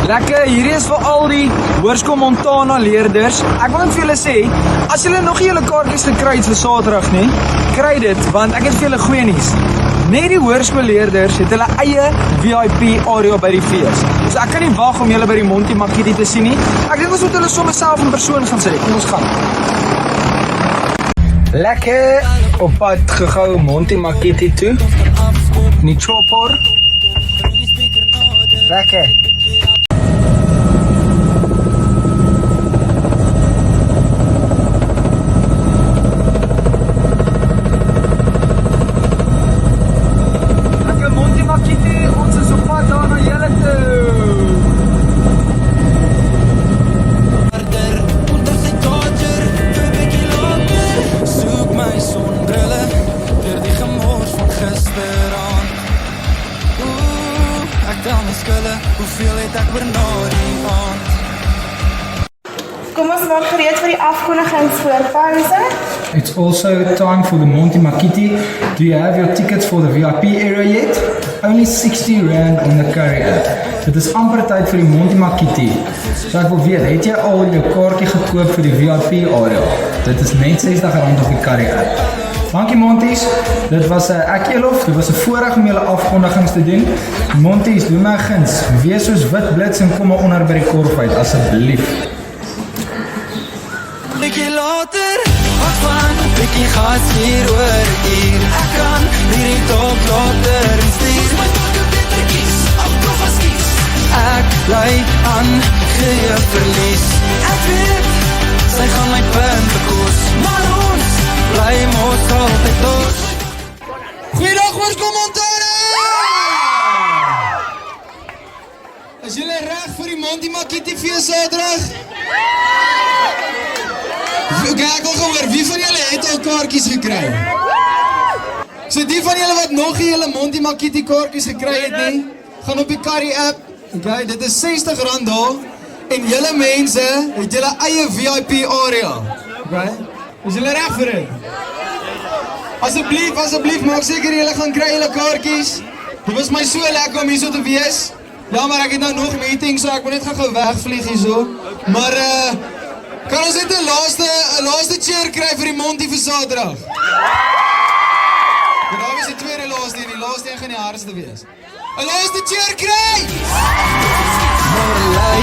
Lekker, hierdie is vir al die Hoërskool Montana leerders. Ek wil net vir julle sê, as julle nog nie julle kaartjies gekry het vir Saterdag nie, kry dit, want ek het vir julle goeie nuus. Net die hoërskoolleerders het hulle eie VIP area by die fees. So ek kan nie wag om julle by die Monty Makiti te sien nie. Ek dink ons moet hulle sommer self in persoon gaan sê. Kom ons gaan. Lekker op pad gegou Monty Makiti toe. Die chopper. Lekker. Ons is op pad daar na julle toe. Onder sy charger, 'n bietjie later soek my sonbrille deur die gemors van gisteraand. Ek tel my skulle, hoeveel het ek oor na die aand? Kom ons maak gereed vir die afkondigings voor pauze. It's also time for the Monty Makiti. Do you have your tickets for the VIP area yet? Only 60 Rand on the Curry app. Dit is amper tyd vir die Monty Makiti. So ek wil weet, het jy al jou kaartjie gekoop vir die VIP area? Dit is net R60 op die Curry app. Dankie Monties, dit was ek Elof, dit was 'n voorreg om julle afkondigings te doen. Monties, doen my guns, wees soos wit blits en kom maar onder by die korf uit, asseblief. Bietjie later, wat van bietjie gas hier oor hier. Ek kan hierdie top later en stuur my pakke beter kies, al prof as kies. Ek bly aan, gee verlies. Ek weet, sy gaan my punte kos, maar ons bly mos altyd los. Goeiedag Hoërskool Montana! Is julle reg vir die Monty Makiti fees Saterdag? Okay, ek wil gehoor, wie van julle het al kaartjies gekry? So die van julle wat nog nie julle Monty Makiti kaartjies gekry het nie, gaan op die Curry app, okay, dit is R60 daar, en julle mense het julle eie VIP area, okay? Is julle reg vir dit? Asseblief, maak seker julle gaan kry julle kaartjies. Dit was my so lekker om hier so te wees. Ja, maar ek het nou nog meetings, so ek moet net gaan wegvlieg hier so. Maar kan ons net 'n laaste cheer kry vir die Monty vir Saterdag? Daar is die tweede laaste en die laaste een gaan die hardste wees. 'n Laaste cheer kry! Maar lei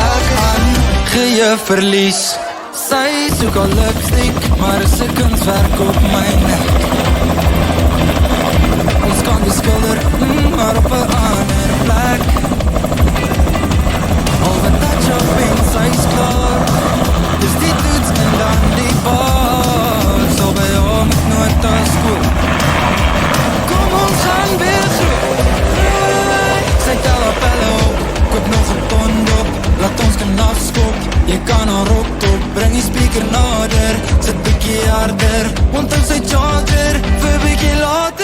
ek aan, gee verlies. Sy soek al lipstick, maar is 'n kunswerk op my nek. Ons kan die skilder, maar op 'n ander plek. Al wat touch op en sy's klaar. Dis die toets en dan die bar. So by hom het nooit as goed. Kom ons gaan weer groot. Sy tel op hulle op, koop nog 'n ton dop. Laat ons kan afskop, jy kan haar optop. Bring die speaker nader, sit bietjie harder. Onthou sy charger, vir bietjie later.